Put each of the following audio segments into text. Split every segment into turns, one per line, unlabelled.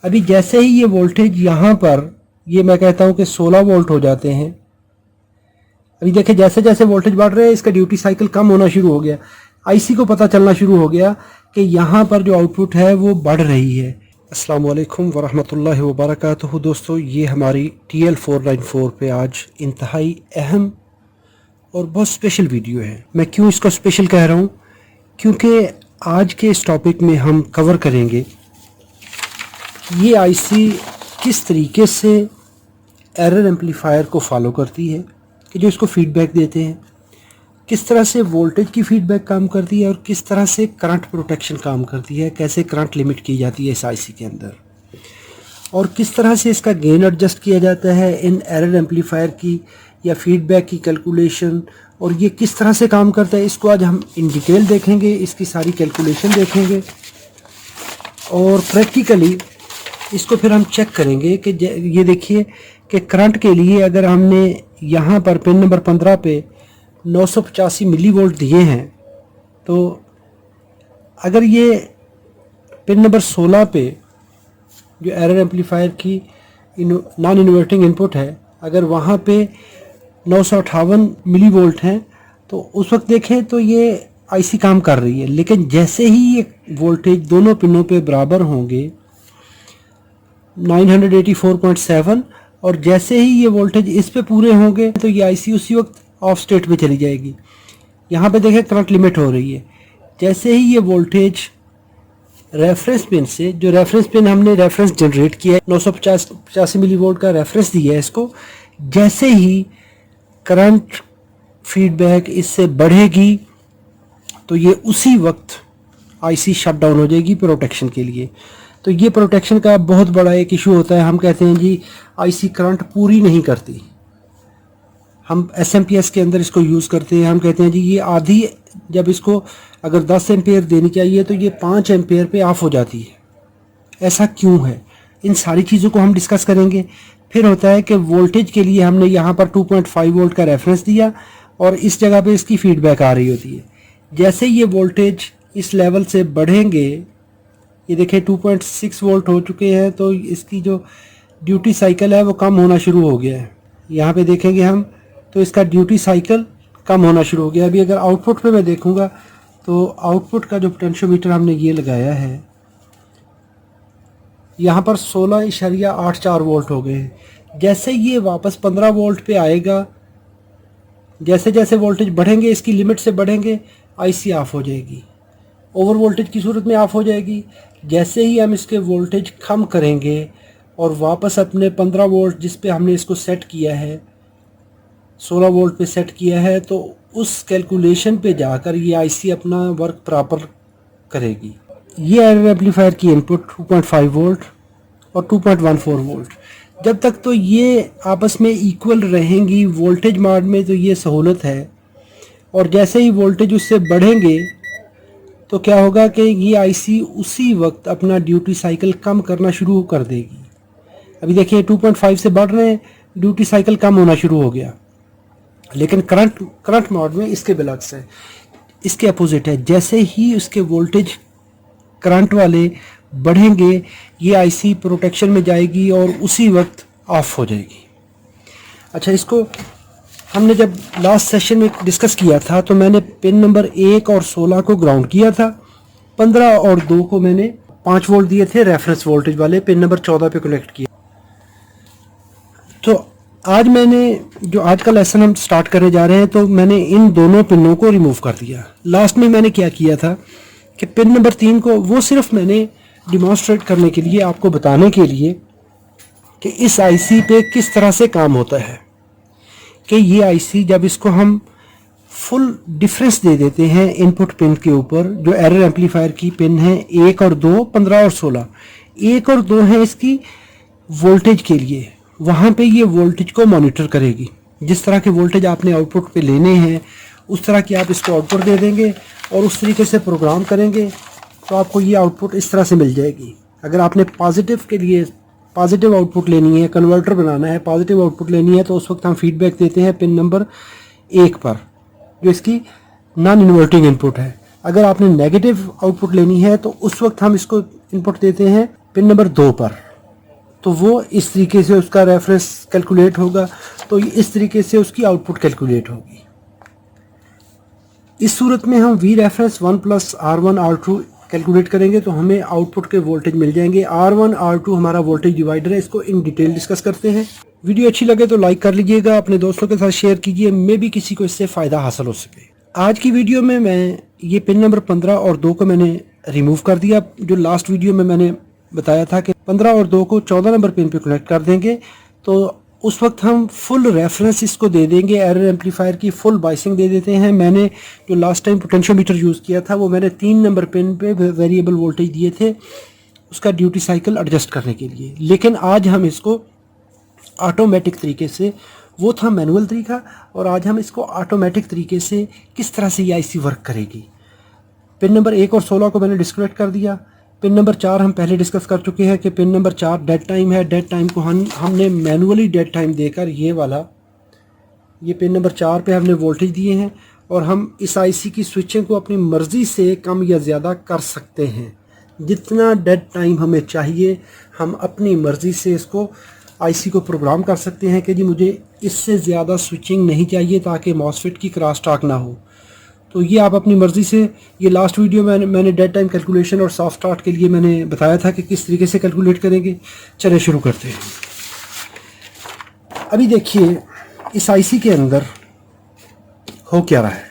अभी जैसे ही ये वोल्टेज यहाँ पर, ये मैं कहता हूँ कि 16 वोल्ट हो जाते हैं। अभी देखिए जैसे जैसे वोल्टेज बढ़ रहे हैं इसका ड्यूटी साइकिल कम होना शुरू हो गया। आईसी को पता चलना शुरू हो गया कि यहाँ पर जो आउटपुट है वो बढ़ रही है। अस्सलाम वालेकुम वरहमतुल्लाहि वबरकातुहू। दोस्तों, ये हमारी TL494 पे आज इंतहाई अहम और बहुत स्पेशल वीडियो है। मैं क्यों इसको स्पेशल कह रहा हूँ, क्योंकि आज के इस टॉपिक में हम कवर करेंगे ये आईसी किस तरीके से एरर एम्पलीफायर को फॉलो करती है, कि जो इसको फीडबैक देते हैं, किस तरह से वोल्टेज की फीडबैक काम करती है और किस तरह से करंट प्रोटेक्शन काम करती है, कैसे करंट लिमिट की जाती है इस आईसी के अंदर, और किस तरह से इसका गेन एडजस्ट किया जाता है इन एरर एम्पलीफायर की या फीडबैक की कैलकुलेशन, और ये किस तरह से काम करता है। इसको आज हम इन डिटेल देखेंगे, इसकी सारी कैलकुलेशन देखेंगे और प्रैक्टिकली इसको फिर हम चेक करेंगे कि ये देखिए कि करंट के लिए अगर हमने यहाँ पर पिन नंबर 15 पे 985 मिली वोल्ट दिए हैं, तो अगर ये पिन नंबर 16 पे जो एरर एम्पलीफायर की नॉन इन्वर्टिंग इनपुट है, अगर वहाँ पे 958 मिली वोल्ट हैं, तो उस वक्त देखें तो ये आईसी काम कर रही है। लेकिन जैसे ही ये वोल्टेज दोनों पिनों पे बराबर होंगे 984.7, और जैसे ही ये वोल्टेज इस पे पूरे होंगे तो ये आईसी उसी वक्त ऑफ स्टेट में चली जाएगी। यहाँ पे देखें करंट लिमिट हो रही है। जैसे ही ये वोल्टेज रेफरेंस पिन से, जो रेफरेंस पिन हमने रेफरेंस जनरेट किया है 985 मिली वोल्ट का रेफरेंस दिया है इसको, जैसे ही करंट फीडबैक इससे बढ़ेगी तो ये उसी वक्त आईसी शट डाउन हो जाएगी प्रोटेक्शन के लिए। तो ये प्रोटेक्शन का बहुत बड़ा एक इशू होता है। हम कहते हैं जी आईसी करंट पूरी नहीं करती। हम एसएमपीएस के अंदर इसको यूज़ करते हैं। हम कहते हैं जी ये आधी, जब इसको अगर 10 एम्पेयर देनी चाहिए तो ये 5 एम्पेयर पे ऑफ हो जाती है। ऐसा क्यों है, इन सारी चीज़ों को हम डिस्कस करेंगे। फिर होता है कि वोल्टेज के लिए हमने यहाँ पर 2.5 वोल्ट का रेफरेंस दिया और इस जगह पे इसकी फीडबैक आ रही होती है। जैसे ये वोल्टेज इस लेवल से बढ़ेंगे, ये देखिए 2.6 वोल्ट हो चुके हैं, तो इसकी जो ड्यूटी साइकिल है वो कम होना शुरू हो गया है। यहाँ पे देखेंगे हम तो इसका ड्यूटी साइकिल कम होना शुरू हो गया। अभी अगर आउटपुट पे मैं देखूँगा तो आउटपुट का जो पोटेंशियोमीटर हमने ये लगाया है, यहाँ पर 16.84 वोल्ट हो गए हैं। जैसे ये वापस 15 वोल्ट पे आएगा, जैसे जैसे वोल्टेज बढ़ेंगे, इसकी लिमिट से बढ़ेंगे, आईसी ऑफ हो जाएगी, ओवर वोल्टेज की सूरत में ऑफ हो जाएगी। जैसे ही हम इसके वोल्टेज कम करेंगे और वापस अपने 15 वोल्ट जिस पे हमने इसको सेट किया है, 16 वोल्ट पे सेट किया है, तो उस कैलकुलेशन पे जाकर ये आईसी अपना वर्क प्रॉपर करेगी। ये एरर एम्पलीफायर की इनपुट 2.5 वोल्ट और 2.14 वोल्ट, जब तक तो ये आपस में इक्वल रहेंगी वोल्टेज मॉड में तो ये सहूलत है। और जैसे ही वोल्टेज उससे बढ़ेंगे तो क्या होगा कि ये आईसी उसी वक्त अपना ड्यूटी साइकिल कम करना शुरू कर देगी। अभी देखिए 2.5 से बढ़ रहे हैं, ड्यूटी साइकिल कम होना शुरू हो गया। लेकिन करंट मोड में इसके बिलक्स है, इसके अपोजिट है। जैसे ही उसके वोल्टेज करंट वाले बढ़ेंगे, ये आईसी प्रोटेक्शन में जाएगी और उसी वक्त ऑफ हो जाएगी। अच्छा, इसको हमने जब लास्ट सेशन में डिस्कस किया था तो मैंने पिन नंबर 1 और 16 को ग्राउंड किया था, 15 और 2 को मैंने 5 वोल्ट दिए थे रेफरेंस वोल्टेज वाले, पिन नंबर 14 पे कनेक्ट किया। तो आज मैंने जो आज का लेसन हम स्टार्ट करने जा रहे हैं, तो मैंने इन दोनों पिनों को रिमूव कर दिया। लास्ट में मैंने क्या किया था कि पिन नंबर 3 को, वो सिर्फ मैंने डिमॉन्स्ट्रेट करने के लिए, आपको बताने के लिए कि इस आईसी पे किस तरह से काम होता है, कि ये आईसी जब इसको हम फुल डिफरेंस दे देते हैं इनपुट पिन के ऊपर, जो एरर एम्पलीफायर की पिन है 1 और 2, 15 और 16, 1 और 2 है इसकी वोल्टेज के लिए, वहाँ पे ये वोल्टेज को मॉनिटर करेगी। जिस तरह के वोल्टेज आपने आउटपुट पे लेने हैं उस तरह की आप इसको आउटपुट दे देंगे और उस तरीके से प्रोग्राम करेंगे तो आपको ये आउटपुट इस तरह से मिल जाएगी। अगर आपने पॉजिटिव के लिए पॉजिटिव आउटपुट लेनी है, कन्वर्टर बनाना है, पॉजिटिव आउटपुट लेनी है, तो उस वक्त हम फीडबैक देते हैं पिन नंबर 1 पर, जो इसकी नॉन इन्वर्टिंग इनपुट है। अगर आपने नेगेटिव आउटपुट लेनी है तो उस वक्त हम इसको इनपुट देते हैं पिन नंबर 2 पर। तो वो इस तरीके से उसका रेफरेंस कैलकुलेट होगा, तो इस तरीके से उसकी आउटपुट कैलकुलेट होगी। इस सूरत में हम we reference 1 plus R1 R2 calculate करेंगे तो हमें आउटपुट के वोल्टेज मिल जाएंगे। R1 R2 हमारा वोल्टेज डिवाइडर है, इसको इन डिटेल डिस्कस करते हैं। वीडियो अच्छी लगे तो लाइक कर लीजिएगा, अपने दोस्तों के साथ शेयर कीजिए, मे भी किसी को इससे फ़ायदा हासिल हो सके। आज की वीडियो में मैं ये पिन नंबर 15 और 2 को मैंने रिमूव कर दिया। जो लास्ट वीडियो में मैंने बताया था कि 15 और 2 को 14 नंबर पिन पे कनेक्ट कर देंगे, तो उस वक्त हम फुल रेफरेंस इसको दे देंगे, एरर एम्पलीफायर की फुल बाइसिंग दे देते हैं। मैंने जो लास्ट टाइम पोटेंशियोमीटर यूज़ किया था वो मैंने 3 नंबर पिन पे वेरिएबल वोल्टेज दिए थे उसका ड्यूटी साइकिल एडजस्ट करने के लिए। लेकिन आज हम इसको ऑटोमेटिक तरीके से, वो था मैनुअल तरीका, और आज हम इसको ऑटोमेटिक तरीके से किस तरह से ये आईसी वर्क करेगी। पिन नंबर 1 और 16 को मैंने डिस्कनेक्ट कर दिया। पिन नंबर 4 हम पहले डिस्कस कर चुके हैं कि पिन नंबर 4 डेड टाइम है। डेड टाइम को हमने मैनुअली डेड टाइम देकर ये पिन नंबर 4 पे हमने वोल्टेज दिए हैं, और हम इस आईसी की स्विचिंग को अपनी मर्ज़ी से कम या ज़्यादा कर सकते हैं। जितना डेड टाइम हमें चाहिए हम अपनी मर्ज़ी से इसको आईसी को प्रोग्राम कर सकते हैं कि जी मुझे इससे ज़्यादा स्विचिंग नहीं चाहिए ताकि मॉसफेट की क्रॉस टॉक ना हो। तो ये आप अपनी मर्ज़ी से, ये लास्ट वीडियो में मैंने डेड टाइम कैलकुलेशन और सॉफ्ट स्टार्ट के लिए मैंने बताया था कि किस तरीके से कैलकुलेट करेंगे। चलिए शुरू करते हैं। अभी देखिए इस आईसी के अंदर हो क्या रहा है।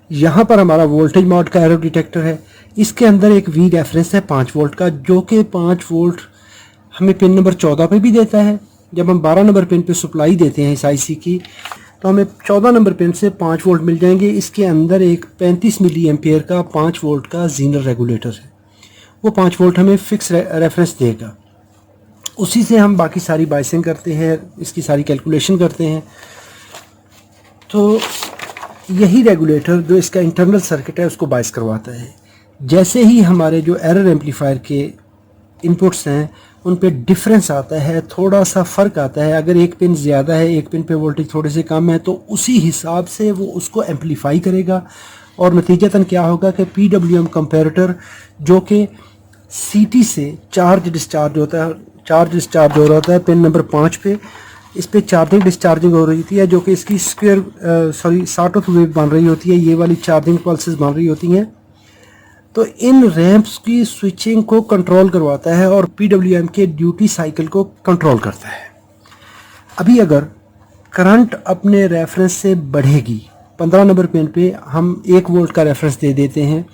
यहाँ पर हमारा वोल्टेज मॉड का एरर डिटेक्टर है। इसके अंदर एक वी रेफरेंस है 5 वोल्ट का, जो कि 5 वोल्ट हमें पिन नंबर 14 पे भी देता है। जब हम 12 नंबर पिन पे सप्लाई देते हैं इस आईसी की, तो हमें 14 नंबर पिन से 5 वोल्ट मिल जाएंगे। इसके अंदर एक 35 मिली एम्पियर का 5 वोल्ट का जीनर रेगुलेटर है। वो 5 वोल्ट हमें फिक्स रेफरेंस देगा। उसी से हम बाकी सारी बाइसिंग करते हैं, इसकी सारी कैलकुलेशन करते हैं। तो यही रेगुलेटर जो इसका इंटरनल सर्किट है उसको बाइस करवाता है। जैसे ही हमारे जो एरर एम्पलीफायर के इनपुट्स हैं उन पे डिफरेंस आता है, थोड़ा सा फ़र्क आता है, अगर एक पिन ज़्यादा है, एक पिन पे वोल्टेज थोड़े से कम है, तो उसी हिसाब से वो उसको एम्पलीफाई करेगा। और नतीजतन क्या होगा कि PWM कंपैरेटर जो कि CT से चार्ज डिस्चार्ज होता है पिन नंबर 5 पे, इस पे चार्जिंग डिस्चार्जिंग हो रही होती है, जो कि इसकी सॉटूथ वेव बन रही होती है, ये वाली चार्जिंग पल्सेस बन रही होती हैं। तो इन रैंप्स की स्विचिंग को कंट्रोल करवाता है और PWM के ड्यूटी साइकिल को कंट्रोल करता है। अभी अगर करंट अपने रेफरेंस से बढ़ेगी, 15 नंबर पिन पे हम 1 वोल्ट का रेफरेंस दे देते हैं।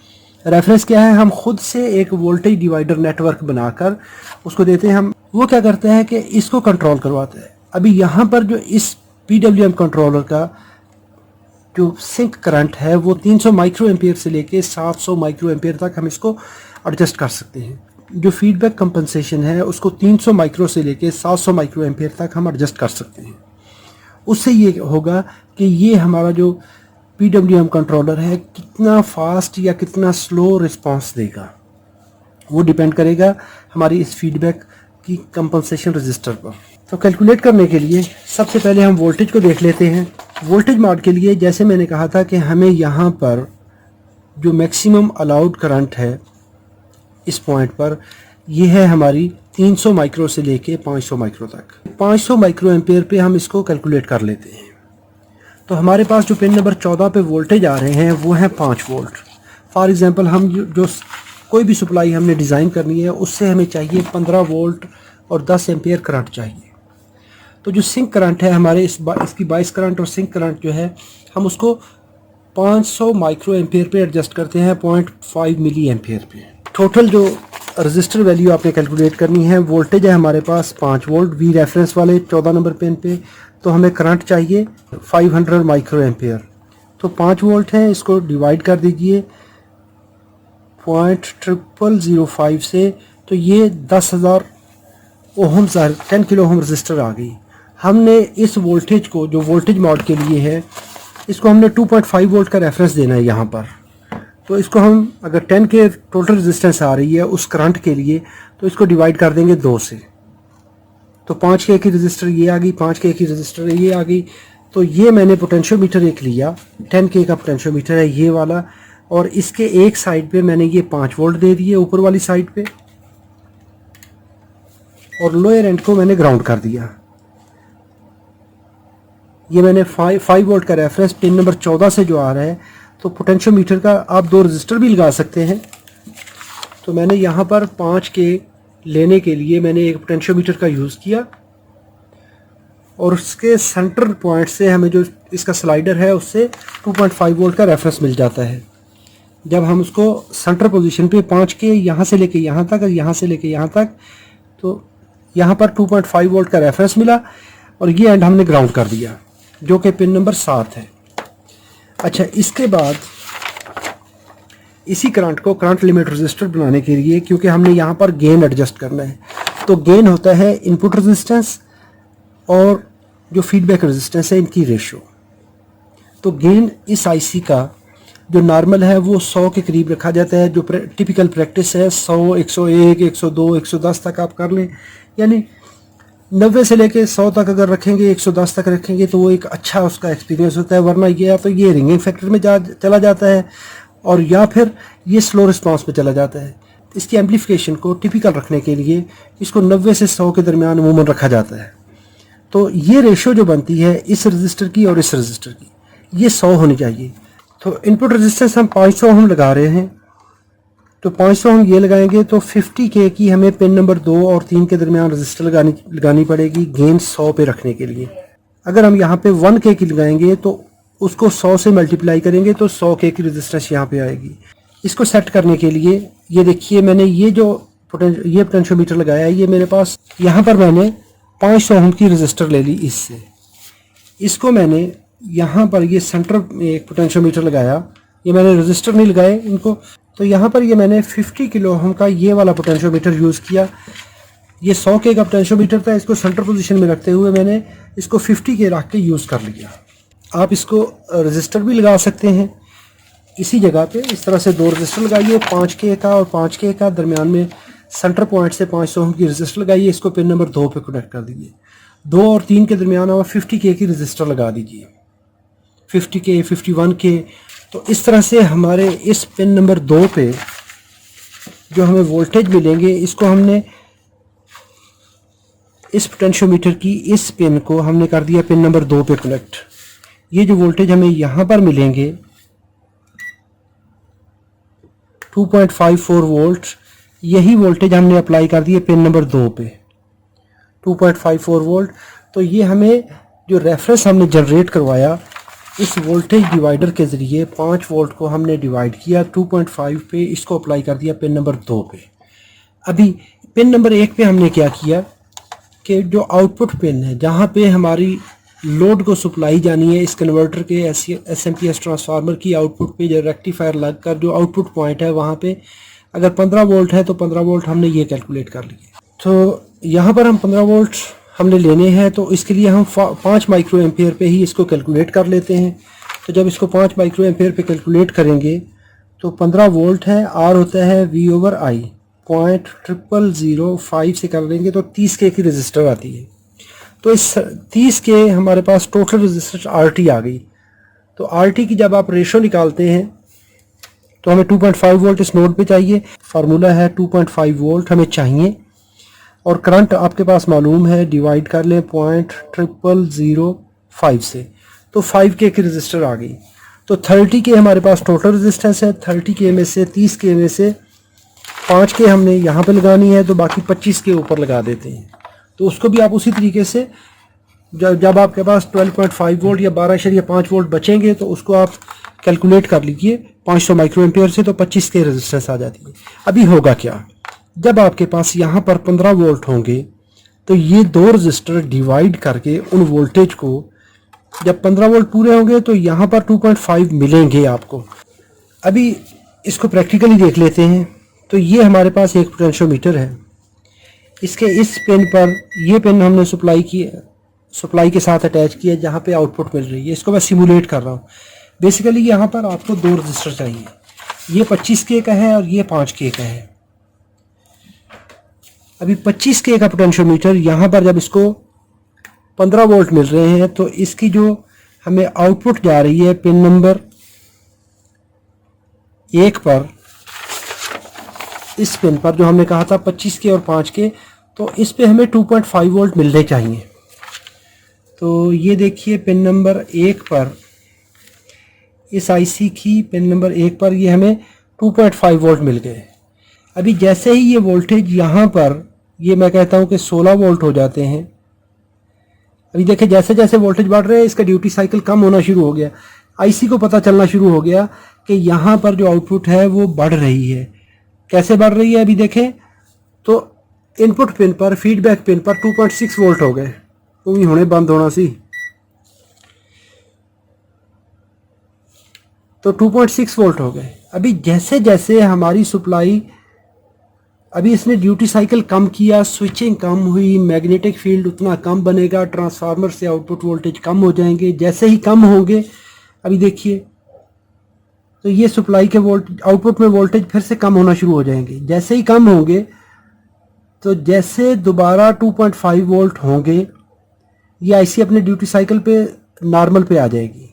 रेफरेंस क्या है, हम खुद से एक वोल्टेज डिवाइडर नेटवर्क बनाकर उसको देते हैं। हम वो क्या करता है कि इसको कंट्रोल करवाता है। अभी यहाँ पर जो इस PWM कंट्रोलर का जो सिंक करंट है वो 300 माइक्रो एम्पियर से लेके 700 माइक्रो एम्पियर तक हम इसको एडजस्ट कर सकते हैं। जो फीडबैक कंपनसेशन है उसको 300 माइक्रो से लेके 700 माइक्रो एम्पियर तक हम एडजस्ट कर सकते हैं। उससे ये होगा कि ये हमारा जो PWM कंट्रोलर है कितना फास्ट या कितना स्लो रिस्पांस देगा, वो डिपेंड करेगा हमारी इस फीडबैक की कंपनसेशन रजिस्टर पर। तो कैलकुलेट करने के लिए सबसे पहले हम वोल्टेज को देख लेते हैं। वोल्टेज मॉड के लिए जैसे मैंने कहा था कि हमें यहाँ पर जो मैक्सिमम अलाउड करंट है इस पॉइंट पर, ये है हमारी 300 माइक्रो से लेके 500 माइक्रो तक। 500 माइक्रो एम्पेयर पे हम इसको कैलकुलेट कर लेते हैं। तो हमारे पास जो पिन नंबर 14 पे वोल्टेज आ रहे हैं वो है 5 वोल्ट। फॉर एग्जांपल हम जो कोई भी सप्लाई हमने डिज़ाइन करनी है उससे हमें चाहिए 15 वोल्ट और 10 एम्पेयर करंट चाहिए। तो जो सिंक करंट है हमारे इसकी बाइस करंट और सिंक करंट जो है हम उसको 500 माइक्रो एम्पेयर पे एडजस्ट करते हैं 0.5 मिली एम्पेयर पे। टोटल जो रजिस्टर वैल्यू आपने कैलकुलेट करनी है, वोल्टेज है हमारे पास 5 वोल्ट वी रेफरेंस वाले 14 नंबर पिन पे, तो हमें करंट चाहिए 500 माइक्रो एम्पेयर। तो 5 वोल्ट है, इसको डिवाइड कर दीजिए 0.0005 से, तो ये 10,000 ओहम 10 किलो ओहम रजिस्टर आ गई। हमने इस वोल्टेज को, जो वोल्टेज मॉड के लिए है, इसको हमने 2.5 वोल्ट का रेफरेंस देना है यहाँ पर। तो इसको हम अगर 10 के टोटल रेजिस्टेंस आ रही है उस करंट के लिए, तो इसको डिवाइड कर देंगे 2 से। तो 5 के की रजिस्टर ये आ गई, 5 के की रजिस्टर ये आ गई। तो ये मैंने पोटेंशियोमीटर एक लिया, 10 के का पोटेंशियोमीटर है ये वाला, और इसके एक साइड पे मैंने ये 5 वोल्ट दे दिए ऊपर वाली साइड पे, और लोअर एंड को मैंने ग्राउंड कर दिया। ये मैंने 5 वोल्ट का रेफरेंस पिन नंबर 14 से जो आ रहा है, तो पोटेंशियोमीटर का आप 2 रजिस्टर भी लगा सकते हैं। तो मैंने यहाँ पर 5 के लेने के लिए मैंने एक पोटेंशियोमीटर का यूज़ किया और उसके सेंटर पॉइंट से हमें जो इसका स्लाइडर है उससे 2.5 वोल्ट का रेफरेंस मिल जाता है। जब हम उसको सेंटर पोजीशन पे 5 के यहाँ से लेके यहाँ तक और यहाँ से लेके यहाँ तक, तो यहाँ पर 2.5 वोल्ट का रेफरेंस मिला और ये एंड हमने ग्राउंड कर दिया जो कि पिन नंबर 7 है। अच्छा, इसके बाद इसी करंट को करंट लिमिट रजिस्टर बनाने के लिए, क्योंकि हमने यहाँ पर गेन एडजस्ट करना है, तो गेन होता है इनपुट रेजिस्टेंस और जो फीडबैक रेजिस्टेंस है इनकी रेशो। तो गेन इस आईसी का जो नॉर्मल है वो 100 के करीब रखा जाता है। जो टिपिकल प्रैक्टिस है 100, 101, 102, 110 तक आप कर लें, यानी 90 से लेके 100 तक अगर रखेंगे, 110 तक रखेंगे तो वो एक अच्छा उसका एक्सपीरियंस होता है। वरना ये या तो ये रिंगिंग फैक्टर में चला जाता है और या फिर ये स्लो रिस्पांस में चला जाता है। इसकी एम्पलीफिकेशन को टिपिकल रखने के लिए इसको 90 से 100 के दरमियान अमूमन रखा जाता है। तो ये रेशो जो बनती है इस रजिस्टर की और इस रजिस्टर की, ये 100 होनी चाहिए। तो इनपुट रेजिस्टेंस हम 500 हम लगा रहे हैं, तो 500 हम ये लगाएंगे तो 50K की हमें पिन नंबर 2 और 3 के दरमियान रजिस्टर लगानी पड़ेगी गेन 100 पे रखने के लिए। अगर हम यहाँ पे 1K की लगाएंगे तो उसको 100 से मल्टीप्लाई करेंगे तो 100K की रजिस्टेंस यहाँ पे आएगी। इसको सेट करने के लिए ये देखिए, मैंने ये जो ये पोटेंशियोमीटर लगाया है, ये मेरे पास यहाँ पर मैंने 500 ओम की रजिस्टर ले ली इससे। इसको मैंने यहाँ पर ये सेंटर में एक पोटेंशियोमीटर लगाया, ये मैंने रजिस्टर नहीं लगाए इनको, तो यहाँ पर ये मैंने 50 किलो ओम का ये वाला पोटेंशियोमीटर यूज़ किया। ये 100K का पोटेंशियोमीटर था, इसको सेंटर पोजीशन में रखते हुए मैंने इसको 50K रख के यूज़ कर लिया। आप इसको रजिस्टर भी लगा सकते हैं इसी जगह पे, इस तरह से 2 रजिस्टर लगाइए, 5K का और 5K का, दरमियान में सेंटर पॉइंट से 500 ओम की रजिस्टर लगाइए, इसको पिन नंबर 2 पे कनेक्ट कर दीजिए। 2 और 3 के दरमियान आप 50K की रजिस्टर लगा दीजिए, 50K, 51K। तो इस तरह से हमारे इस पिन नंबर 2 पे जो हमें वोल्टेज मिलेंगे, इसको हमने इस पोटेंशियोमीटर की इस पिन को हमने कर दिया पिन नंबर 2 पे कनेक्ट। ये जो वोल्टेज हमें यहाँ पर मिलेंगे 2.54 वोल्ट, यही वोल्टेज हमने अप्लाई कर दिए पिन नंबर 2 पे 2.54 वोल्ट। तो ये हमें जो रेफरेंस हमने जनरेट करवाया इस वोल्टेज डिवाइडर के ज़रिए 5 वोल्ट को हमने डिवाइड किया 2.5 पे, इसको अप्लाई कर दिया पिन नंबर 2 पे। अभी पिन नंबर 1 पे हमने क्या किया कि जो आउटपुट पिन है जहाँ पे हमारी लोड को सप्लाई जानी है, इस कन्वर्टर के एसएमपीएस ट्रांसफार्मर की आउटपुट पे जो रेक्टिफायर लगकर जो आउटपुट पॉइंट है वहाँ पे अगर 15 वोल्ट है तो 15 वोल्ट हमने ये कैलकुलेट कर लिए। तो यहाँ पर हम 15 वोल्ट हमने लेने हैं, तो इसके लिए हम 5 माइक्रो एम्पेयर पे ही इसको कैलकुलेट कर लेते हैं। तो जब इसको 5 माइक्रो एम्पेयर पे कैलकुलेट करेंगे तो 15 वोल्ट है, आर होता है V/I, 0.0005 से कर लेंगे तो 30K की रजिस्टर आती है। तो इस 30K हमारे पास टोटल रजिस्टर RT आ गई। तो RT की जब आप रेशो निकालते हैं तो हमें 2.5 वोल्ट इस नोड पे चाहिए, फार्मूला है 2.5 वोल्ट हमें चाहिए, और करंट आपके पास मालूम है, डिवाइड कर लें 0.0005 से, तो 5K की रजिस्टर आ गई। तो 30K हमारे पास टोटल रेजिस्टेंस है, 30K में से 30K में से 5K हमने यहाँ पे लगानी है, तो बाकी 25K ऊपर लगा देते हैं। तो उसको भी आप उसी तरीके से जब आपके पास 12.5 वोल्ट या 12.5 वोल्ट बचेंगे तो उसको आप कैलकुलेट कर लीजिए 500 माइक्रो एम्पेयर से, तो 25K रेजिस्टेंस आ जाती है। अभी होगा क्या, जब आपके पास यहाँ पर 15 वोल्ट होंगे तो ये 2 रजिस्टर डिवाइड करके उन वोल्टेज को, जब 15 वोल्ट पूरे होंगे तो यहाँ पर 2.5 मिलेंगे आपको। अभी इसको प्रैक्टिकली देख लेते हैं। तो ये हमारे पास एक पोटेंशियोमीटर है, इसके इस पिन पर ये पिन हमने सप्लाई के साथ अटैच किया जहाँ पे आउटपुट मिल रही है। इसको मैं सिमुलेट कर रहा हूँ। बेसिकली यहाँ पर आपको 2 रजिस्टर चाहिए, ये 25K का है और ये 5K का है। अभी 25K का पोटेंशियोमीटर यहाँ पर जब इसको 15 वोल्ट मिल रहे हैं तो इसकी जो हमें आउटपुट जा रही है पिन नंबर 1 पर, इस पिन पर जो हमने कहा था 25K और 5K, तो इस पे हमें 2.5 वोल्ट मिलने चाहिए। तो ये देखिए पिन नंबर 1 पर, इस आईसी की पिन नंबर 1 पर ये हमें 2.5 वोल्ट मिल गए। अभी जैसे ही ये वोल्टेज यहाँ पर, ये मैं कहता हूँ कि 16 वोल्ट हो जाते हैं। अभी देखिए जैसे जैसे वोल्टेज बढ़ रहे हैं इसका ड्यूटी साइकिल कम होना शुरू हो गया। आईसी को पता चलना शुरू हो गया कि यहाँ पर जो आउटपुट है वो बढ़ रही है। कैसे बढ़ रही है अभी देखें तो इनपुट पिन पर, फीडबैक पिन पर 2.6 वोल्ट हो गए। तो ये होने बंद होना सी, तो 2.6 वोल्ट हो गए। अभी जैसे जैसे हमारी सप्लाई, अभी इसने ड्यूटी साइकिल कम किया, स्विचिंग कम हुई, मैग्नेटिक फील्ड उतना कम बनेगा, ट्रांसफार्मर से आउटपुट वोल्टेज कम हो जाएंगे। जैसे ही कम होंगे, अभी देखिए तो ये सप्लाई के आउटपुट में वोल्टेज फिर से कम होना शुरू हो जाएंगे। जैसे ही कम होंगे तो जैसे दोबारा 2.5 वोल्ट होंगे, ये आईसी अपने ड्यूटी साइकिल पे नॉर्मल पे आ जाएगी।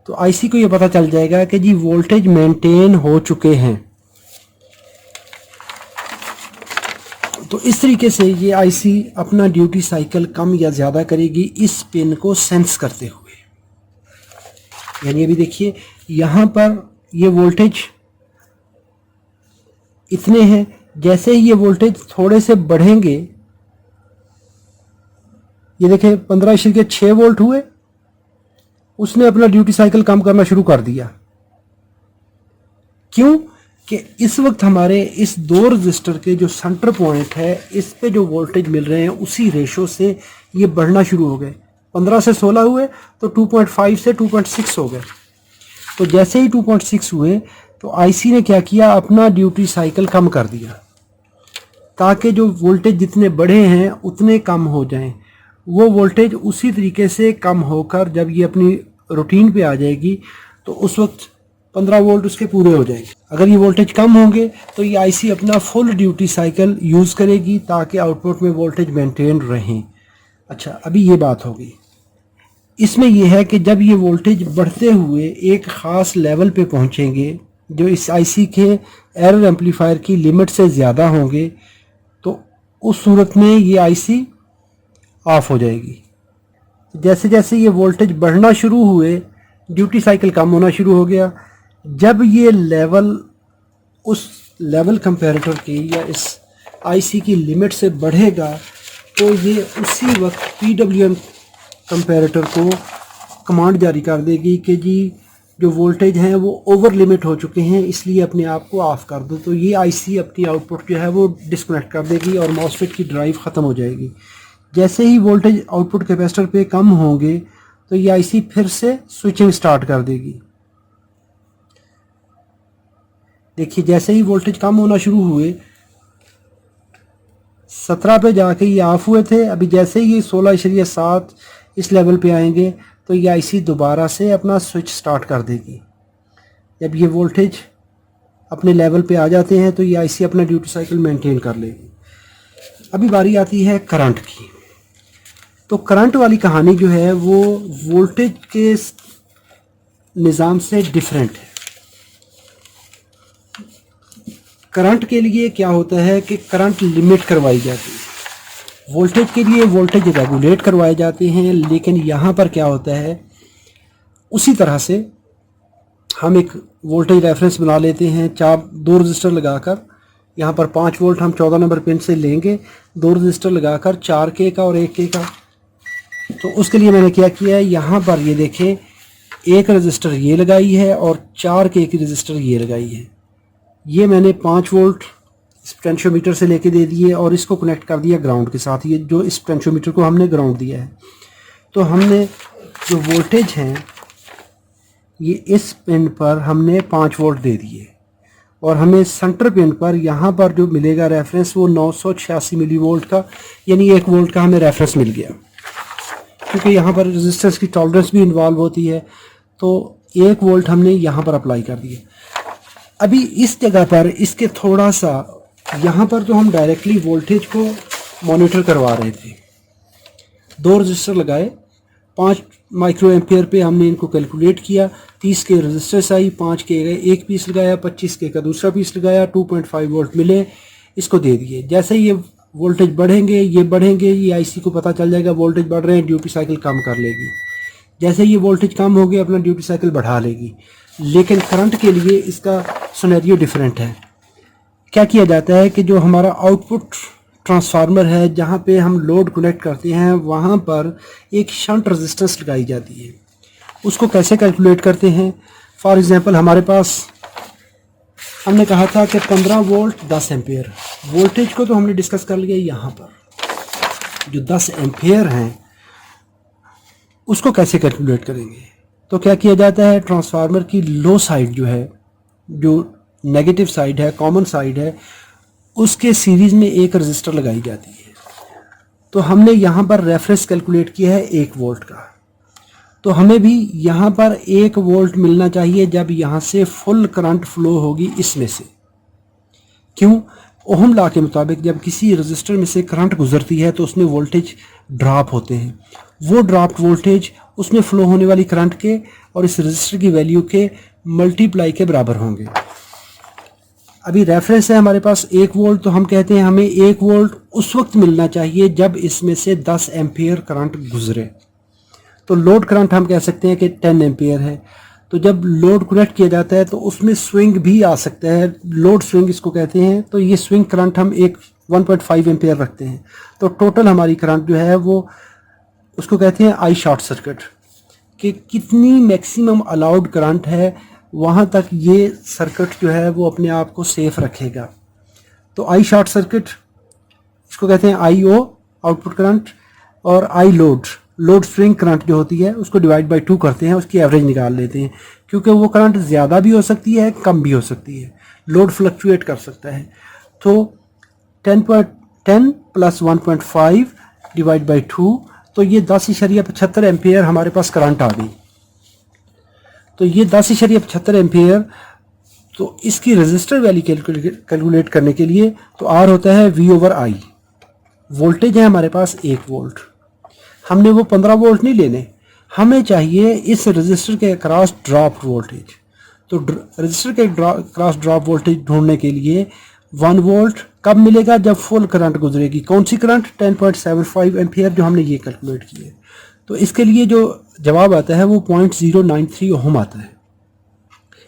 तो आईसी को ये पता चल जाएगा कि जी वोल्टेज मेंटेन हो चुके हैं। तो इस तरीके से ये आईसी अपना ड्यूटी साइकिल कम या ज़्यादा करेगी इस पिन को सेंस करते हुए। यानी अभी देखिए यहाँ पर ये वोल्टेज इतने हैं, जैसे ही ये वोल्टेज थोड़े से बढ़ेंगे, ये देखें 15.6 वोल्ट हुए, उसने अपना ड्यूटी साइकिल कम करना शुरू कर दिया। क्यों कि इस वक्त हमारे इस 2 रजिस्टर के जो सेंटर पॉइंट है, इस पे जो वोल्टेज मिल रहे हैं उसी रेशो से ये बढ़ना शुरू हो गए। 15 से 16 हुए तो 2.5 से 2.6 हो गए। तो जैसे ही 2.6 हुए तो आईसी ने क्या किया, अपना ड्यूटी साइकिल कम कर दिया ताकि जो वोल्टेज जितने बढ़े हैं उतने कम हो जाएं। वो वोल्टेज उसी तरीके से कम होकर जब ये अपनी रूटीन पे आ जाएगी तो उस वक्त 15 वोल्ट उसके पूरे हो जाएंगे। अगर ये वोल्टेज कम होंगे तो ये आईसी अपना फुल ड्यूटी साइकिल यूज़ करेगी ताकि आउटपुट में वोल्टेज मेंटेन रहें। अच्छा, अभी ये बात होगी। इसमें यह है कि जब ये वोल्टेज बढ़ते हुए एक ख़ास लेवल पे पहुंचेंगे जो इस आईसी के एरर एम्पलीफायर की लिमिट से ज़्यादा होंगे, तो उस सूरत में ये आईसी ऑफ हो जाएगी। जैसे जैसे ये वोल्टेज बढ़ना शुरू हुए, ड्यूटी साइकिल कम होना शुरू हो गया। जब ये लेवल उस लेवल कंपैरेटर की या इस आईसी की लिमिट से बढ़ेगा तो ये उसी वक्त पीडब्ल्यूएम कंपैरेटर को कमांड जारी कर देगी कि जी जो वोल्टेज हैं वो ओवर लिमिट हो चुके हैं, इसलिए अपने आप को ऑफ कर दो। तो ये आईसी अपनी आउटपुट जो है वो डिस्कनेक्ट कर देगी और मॉसफेट की ड्राइव ख़त्म हो जाएगी। जैसे ही वोल्टेज आउटपुट कैपेसिटर पे कम होंगे तो ये आईसी फिर से स्विचिंग स्टार्ट कर देगी। देखिए जैसे ही वोल्टेज कम होना शुरू हुए, 17 पे जाके ये ऑफ हुए थे। अभी जैसे ही ये 16.7 इस लेवल पे आएंगे तो ये आईसी दोबारा से अपना स्विच स्टार्ट कर देगी। जब ये वोल्टेज अपने लेवल पे आ जाते हैं तो ये आईसी अपना ड्यूटी साइकिल मेंटेन कर लेगी। अभी बारी आती है करंट की। तो करंट वाली कहानी जो है वो वोल्टेज के निज़ाम से डिफरेंट है। करंट के लिए क्या होता है कि करंट लिमिट करवाई जाती है, वोल्टेज के लिए वोल्टेज रेगुलेट करवाए जाते हैं। लेकिन यहाँ पर क्या होता है, उसी तरह से हम एक वोल्टेज रेफरेंस बना लेते हैं, 2 रजिस्टर लगाकर। यहाँ पर 5 वोल्ट हम 14 नंबर पिन से लेंगे, 2 रजिस्टर लगाकर 4K का और 1K का। तो उसके लिए मैंने क्या किया है, यहाँ पर ये देखें, एक रजिस्टर ये लगाई है और 4K की रजिस्टर ये लगाई है। ये मैंने 5 वोल्ट इस पोटेंशियोमीटर से लेके दे दिए और इसको कनेक्ट कर दिया ग्राउंड के साथ। ये जो इस पोटेंशियोमीटर को हमने ग्राउंड दिया है, तो हमने जो वोल्टेज हैं ये इस पिन पर हमने 5 वोल्ट दे दिए और हमें सेंटर पिन पर यहाँ पर जो मिलेगा रेफरेंस वो 986 मिली वोल्ट का, यानी 1 वोल्ट का हमें रेफरेंस मिल गया। क्योंकि यहाँ पर रेजिस्टेंस की टॉलरेंस भी इन्वॉल्व होती है, तो 1 वोल्ट हमने यहाँ पर अप्लाई कर दिया। अभी इस जगह पर इसके थोड़ा सा, यहाँ पर तो हम डायरेक्टली वोल्टेज को मॉनिटर करवा रहे थे, 2 रजिस्टर लगाए, 5 माइक्रो एम्पियर पे हमने इनको कैलकुलेट किया। 30 के रजिस्टर्स आई, 5K का एक पीस लगाया, 25K का दूसरा पीस लगाया, 2.5 वोल्ट मिले। इसको दे दिए। जैसे ये वोल्टेज बढ़ेंगे, ये आईसी को पता चल जाएगा वोल्टेज बढ़ रहे हैं, ड्यूटी साइकिल कम कर लेगी। जैसे ये वोल्टेज कम हो गया, अपना ड्यूटी साइकिल बढ़ा लेगी। लेकिन करंट के लिए इसका सिनेरियो डिफरेंट है। क्या किया जाता है कि जो हमारा आउटपुट ट्रांसफार्मर है, जहाँ पे हम लोड कनेक्ट करते हैं, वहाँ पर एक शंट रेजिस्टेंस लगाई जाती है। उसको कैसे कैलकुलेट करते हैं? फॉर एग्जांपल हमारे पास हमने कहा था कि 15 वोल्ट 10 एम्पेयर, वोल्टेज को तो हमने डिस्कस कर लिया। यहाँ पर जो 10 एम्पेयर हैं उसको कैसे कैलकुलेट करेंगे? तो क्या किया जाता है, ट्रांसफार्मर की लो साइड जो है, जो नेगेटिव साइड है, कॉमन साइड है, उसके सीरीज में एक रजिस्टर लगाई जाती है। तो हमने यहाँ पर रेफरेंस कैलकुलेट किया है 1 वोल्ट का। तो हमें भी यहाँ पर 1 वोल्ट मिलना चाहिए जब यहाँ से फुल करंट फ्लो होगी इसमें से। क्यों? ओहम लॉ के मुताबिक जब किसी रजिस्टर में से करंट गुजरती है तो उसमें वोल्टेज ड्रॉप होते हैं। वो ड्रॉप वोल्टेज उसमें फ्लो होने वाली करंट के और इस रजिस्टर की वैल्यू के मल्टीप्लाई के बराबर होंगे। अभी रेफरेंस है हमारे पास 1 वोल्ट, तो हम कहते हैं हमें 1 वोल्ट उस वक्त मिलना चाहिए जब इसमें से 10 एम्पियर करंट गुजरे। तो लोड करंट हम कह सकते हैं कि 10 एम्पियर है। तो जब लोड कनेक्ट किया जाता है तो उसमें स्विंग भी आ सकता है, लोड स्विंग इसको कहते हैं। तो ये स्विंग करंट हम 1.5 एम्पियर रखते हैं। तो टोटल हमारी करंट जो है वो उसको कहते हैं आई शॉर्ट सर्किट, कि कितनी मैक्सिमम अलाउड करंट है वहाँ तक ये सर्किट जो है वो अपने आप को सेफ रखेगा। तो आई शॉर्ट सर्किट इसको कहते हैं आई ओ आउटपुट करंट, और आई लोड स्विंग करंट जो होती है उसको डिवाइड बाय 2 करते हैं, उसकी एवरेज निकाल लेते हैं। क्योंकि वो करंट ज़्यादा भी हो सकती है, कम भी हो सकती है, लोड फ्लक्चुएट कर सकता है। तो 10 प्लस 1.5 डिवाइड बाई 2, तो ये 10.75 एम्पियर हमारे पास करंट आ गई। तो ये 10.75 एम्पियर, तो इसकी रजिस्टर वैल्यू कैलकुलेट करने के लिए तो आर होता है V ओवर आई। वोल्टेज है हमारे पास 1 वोल्ट, हमने वो 15 वोल्ट नहीं लेने, हमें चाहिए इस रजिस्टर के क्रॉस ड्रॉप वोल्टेज। तो रजिस्टर के क्रॉस ड्रॉप वोल्टेज ढूंढने के लिए 1 वोल्ट कब मिलेगा? जब फुल करंट गुजरेगी। कौन सी करंट? 10.75 एम्पियर जो हमने ये कैलकुलेट की है। तो इसके लिए जो जवाब आता है वो 0.093 ओहम आता है।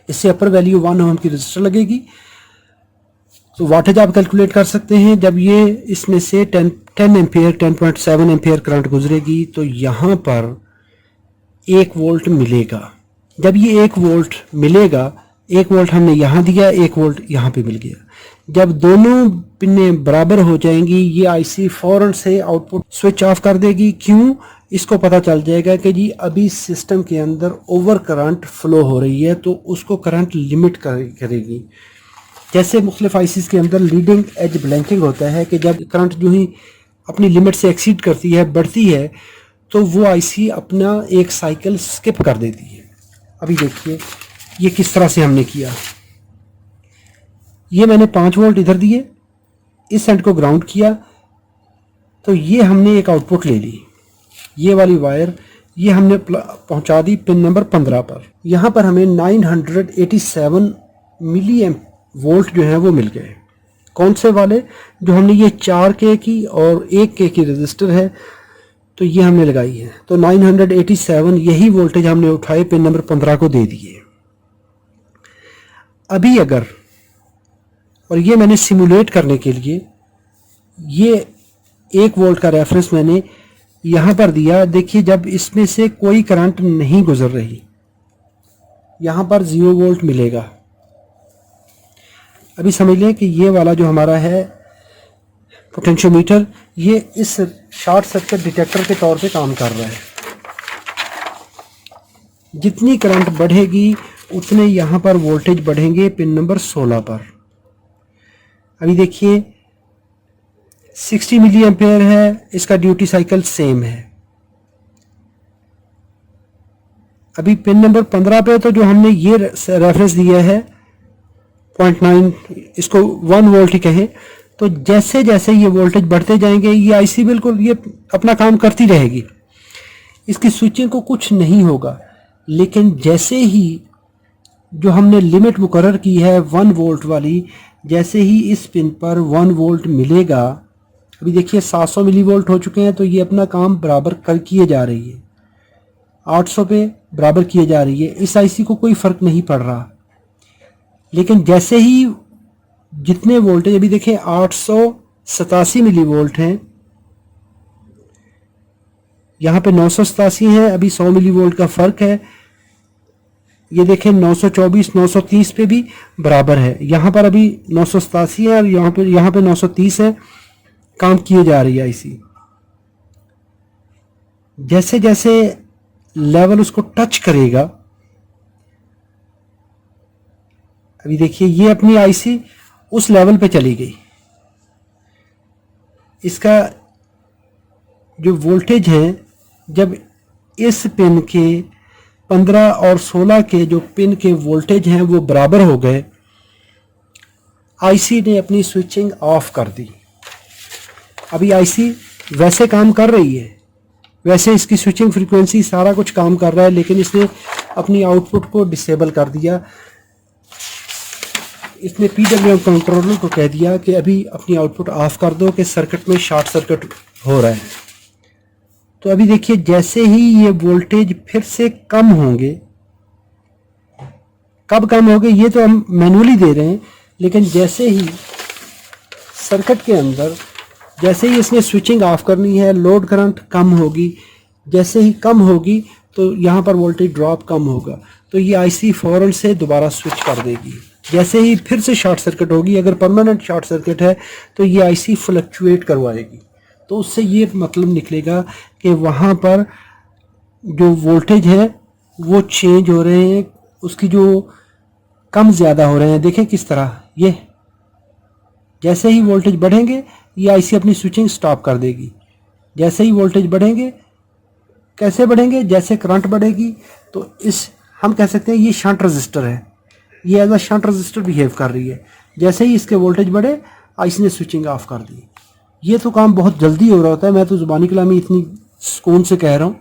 इससे अपर वैल्यू 1 ओहम की रजिस्टर लगेगी। तो वाटेज आप कैलकुलेट कर सकते हैं। जब ये इसमें से 10 एम्पियर 10.7 एम्पियर करंट गुजरेगी तो यहाँ पर 1 वोल्ट मिलेगा। जब ये 1 वोल्ट मिलेगा, 1 वोल्ट हमने यहाँ दिया, 1 वोल्ट यहाँ पे मिल गया। जब दोनों पिनें बराबर हो जाएंगी, ये आईसी फौरन से आउटपुट स्विच ऑफ कर देगी। क्यों? इसको पता चल जाएगा कि जी अभी सिस्टम के अंदर ओवर करंट फ्लो हो रही है, तो उसको करंट लिमिट करेगी। जैसे मुख्तलिफ आईसीज के अंदर लीडिंग एज ब्लैंकिंग होता है कि जब करंट जो ही अपनी लिमिट से एक्सीड करती है, बढ़ती है, तो वो आईसी अपना एक साइकिल स्किप कर देती है। अभी देखिए ये किस तरह से हमने किया। ये मैंने 5 वोल्ट इधर दिए, इस एंड को ग्राउंड किया, तो ये हमने एक आउटपुट ले ली। ये वाली वायर ये हमने पहुंचा दी पिन नंबर 15 पर। यहाँ पर हमें 987 मिली एम्प वोल्ट जो है वो मिल गए। कौन से वाले? जो हमने ये 4K की और 1K की रजिस्टर है तो ये हमने लगाई है। तो 987 यही वोल्टेज हमने उठाए, पिन नंबर 15 को दे दिए। अभी अगर, और ये मैंने सिमुलेट करने के लिए ये 1 वोल्ट का रेफरेंस मैंने यहाँ पर दिया। देखिए जब इसमें से कोई करंट नहीं गुजर रही, यहाँ पर 0 वोल्ट मिलेगा। अभी समझ लें कि ये वाला जो हमारा है पोटेंशियोमीटर, ये इस शॉर्ट सर्किट डिटेक्टर के तौर पे काम कर रहा है। जितनी करंट बढ़ेगी उतने यहाँ पर वोल्टेज बढ़ेंगे पिन नंबर 16 पर। अभी देखिए 60 मिली एम्पेयर है, इसका ड्यूटी साइकिल सेम है। अभी पिन नंबर 15 पे तो जो हमने ये रेफरेंस दिया है 0.9, इसको 1 वोल्ट ही कहें, तो जैसे जैसे ये वोल्टेज बढ़ते जाएंगे ये आईसी बिल्कुल ये अपना काम करती रहेगी, इसकी स्विचिंग को कुछ नहीं होगा। लेकिन जैसे ही जो हमने लिमिट मुकर्रर की है 1 वोल्ट वाली, जैसे ही इस पिन पर 1 वोल्ट मिलेगा, अभी देखिए 700 मिली वोल्ट हो चुके हैं, तो ये अपना काम बराबर कर किए जा रही है, 800 पे बराबर किए जा रही है। इस आईसी को कोई फ़र्क नहीं पड़ रहा। लेकिन जैसे ही जितने वोल्टेज, अभी देखिए 887 मिली वोल्ट हैं, यहाँ पे 987 है, अभी 100 मिली वोल्ट का फ़र्क है। ये देखें 924 930 पे भी बराबर है, यहाँ पर अभी 987 है और यहाँ पे 930 है। काम किए जा रही है आईसी। जैसे जैसे लेवल उसको टच करेगा, अभी देखिए ये अपनी आईसी उस लेवल पे चली गई। इसका जो वोल्टेज है, जब इस पिन के 15 और 16 के जो पिन के वोल्टेज हैं वो बराबर हो गए, आईसी ने अपनी स्विचिंग ऑफ कर दी। अभी आईसी वैसे काम कर रही है, वैसे इसकी स्विचिंग फ्रीक्वेंसी सारा कुछ काम कर रहा है, लेकिन इसने अपनी आउटपुट को डिसेबल कर दिया। इसने पीडब्ल्यूएम कंट्रोलर को कह दिया कि अभी अपनी आउटपुट ऑफ कर दो कि सर्किट में शॉर्ट सर्किट हो रहा है। तो अभी देखिए जैसे ही ये वोल्टेज फिर से कम होंगे, कब कम होंगे ये तो हम मैनुअली दे रहे हैं, लेकिन जैसे ही सर्किट के अंदर, जैसे ही इसने स्विचिंग ऑफ करनी है, लोड करंट कम होगी, जैसे ही कम होगी तो यहाँ पर वोल्टेज ड्रॉप कम होगा, तो ये आईसी फौरन से दोबारा स्विच कर देगी। जैसे ही फिर से शॉर्ट सर्किट होगी, अगर परमानेंट शॉर्ट सर्किट है तो ये आईसी फ्लक्चुएट करवाएगी। तो उससे ये मतलब निकलेगा कि वहाँ पर जो वोल्टेज है वो चेंज हो रहे हैं, उसकी जो कम ज़्यादा हो रहे हैं। देखें किस तरह, ये जैसे ही वोल्टेज बढ़ेंगे ये आईसी अपनी स्विचिंग स्टॉप कर देगी। जैसे ही वोल्टेज बढ़ेंगे, कैसे बढ़ेंगे, जैसे करंट बढ़ेगी, तो इस हम कह सकते हैं ये शंट रजिस्टर है, ये as a shunt register behave कर रही है। जैसे ही इसके वोल्टेज बढ़े, आईसी ने स्विचिंग ऑफ कर दी। ये तो काम बहुत जल्दी हो रहा होता है, मैं तो ज़ुबानी कलामी इतनी सुकून से कह रहा हूँ।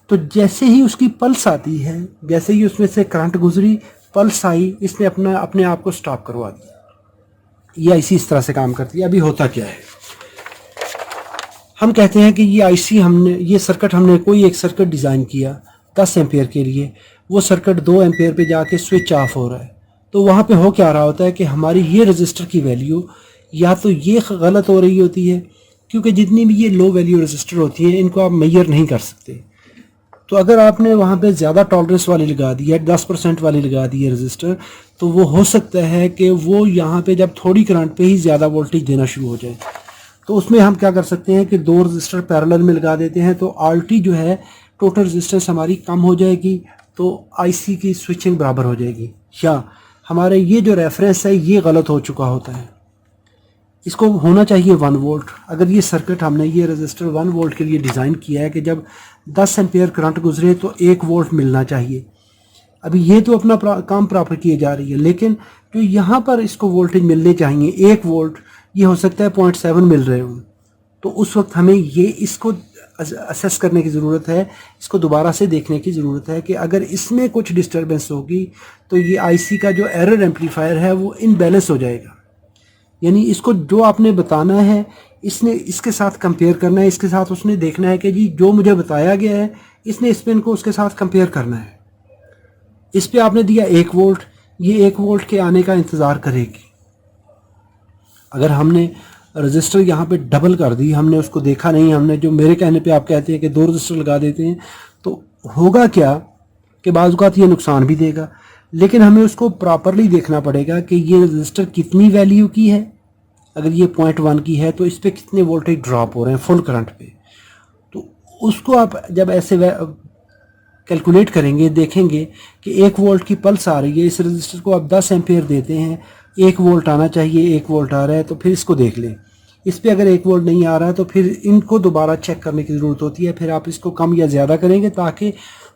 तो जैसे ही उसकी पल्स आती है, जैसे ही उसमें से करंट गुजरी, पल्स आई, इसने अपने आप को स्टॉप करवा दिया। ये आईसी इस तरह से काम करती है। अभी होता क्या है, हम कहते हैं कि ये आईसी ये सर्किट हमने कोई एक सर्किट डिज़ाइन किया 10 एम्पेयर के लिए, वो सर्किट 2 एम्पेयर पे जाके स्विच ऑफ हो रहा है। तो वहाँ पे हो क्या रहा होता है कि हमारी ये रजिस्टर की वैल्यू या तो ये गलत हो रही होती है, क्योंकि जितनी भी ये लो वैल्यू रजिस्टर होती हैं इनको आप मेजर नहीं कर सकते। तो अगर आपने वहाँ पे ज़्यादा टॉलरेंस वाली लगा दी है, 10% वाली लगा दी है रजिस्टर, तो वो हो सकता है कि वो यहाँ पे जब थोड़ी करंट पे ही ज़्यादा वोल्टेज देना शुरू हो जाए। तो उसमें हम क्या कर सकते हैं कि 2 रजिस्टर पैरेलल में लगा देते हैं, तो आरटी जो है टोटल रजिस्टेंस हमारी कम हो जाएगी, तो आईसी की स्विचिंग बराबर हो जाएगी। या हमारे ये जो रेफरेंस है ये गलत हो चुका होता है, इसको होना चाहिए 1 वोल्ट। अगर ये सर्किट हमने ये रजिस्टर 1 वोल्ट के लिए डिज़ाइन किया है कि जब 10 एम्पेयर करंट गुजरे तो 1 वोल्ट मिलना चाहिए। अभी ये तो अपना काम प्रॉपर किए जा रही है, लेकिन जो यहाँ पर इसको वोल्टेज मिलने चाहिए 1 वोल्ट, ये हो सकता है 0.7 मिल रहे हों। तो उस वक्त हमें ये इसको असेस करने की ज़रूरत है, इसको दोबारा से देखने की ज़रूरत है कि अगर इसमें कुछ डिस्टर्बेंस होगी तो ये आईसी का जो एरर एम्पलीफायर है वो इनबैलेंस हो जाएगा। यानी इसको जो आपने बताना है, इसने इसके साथ कंपेयर करना है, इसके साथ उसने देखना है कि जी जो मुझे बताया गया है इसने इस पिन को उसके साथ कंपेयर करना है। इस पे आपने दिया 1 वोल्ट, ये 1 वोल्ट के आने का इंतज़ार करेगी। अगर हमने रजिस्टर यहाँ पे डबल कर दी, हमने उसको देखा नहीं, हमने जो मेरे कहने पे आप कहते हैं कि 2 रजिस्टर लगा देते हैं, तो होगा क्या कि बाज़ औक़ात ये नुकसान भी देगा। लेकिन हमें उसको प्रॉपरली देखना पड़ेगा कि ये रजिस्टर कितनी वैल्यू की है। अगर ये 0.1 की है तो इस पर कितने वोल्टेज ड्रॉप हो रहे हैं फुल करंट पे। तो उसको आप जब ऐसे कैलकुलेट करेंगे, देखेंगे कि 1 वोल्ट की पल्स आ रही है, इस रजिस्टर को आप 10 एम्पेयर देते हैं, 1 वोल्ट आना चाहिए, 1 वोल्ट आ रहा है, तो फिर इसको देख लें। इस पर अगर 1 वोल्ट नहीं आ रहा है तो फिर इनको दोबारा चेक करने की ज़रूरत होती है। फिर आप इसको कम या ज़्यादा करेंगे ताकि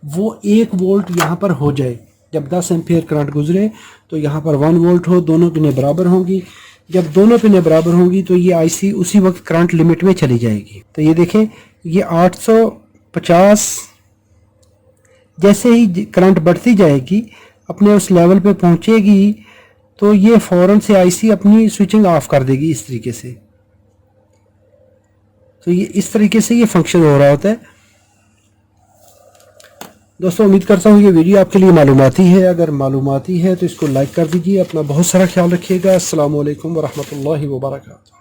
वो 1 वोल्ट यहाँ पर हो जाए। जब 10 एम्पेयर करंट गुजरे तो यहाँ पर 1 वोल्ट हो, दोनों पिनें बराबर होंगी। जब दोनों पिनें बराबर होंगी तो ये आईसी उसी वक्त करंट लिमिट में चली जाएगी। तो ये देखें, ये 850 जैसे ही करंट बढ़ती जाएगी, अपने उस लेवल पे पहुँचेगी, तो ये फ़ौरन से आईसी अपनी स्विचिंग ऑफ कर देगी इस तरीके से। तो ये इस तरीके से ये फंक्शन हो रहा होता है। दोस्तों उम्मीद करता हूँ ये वीडियो आपके लिए मालूमाती है। अगर मालूमाती है तो इसको लाइक कर दीजिए। अपना बहुत सारा ख्याल रखिएगा। अस्सलाम वालेकुम वरहमतुल्लाहि वबरकातुहू।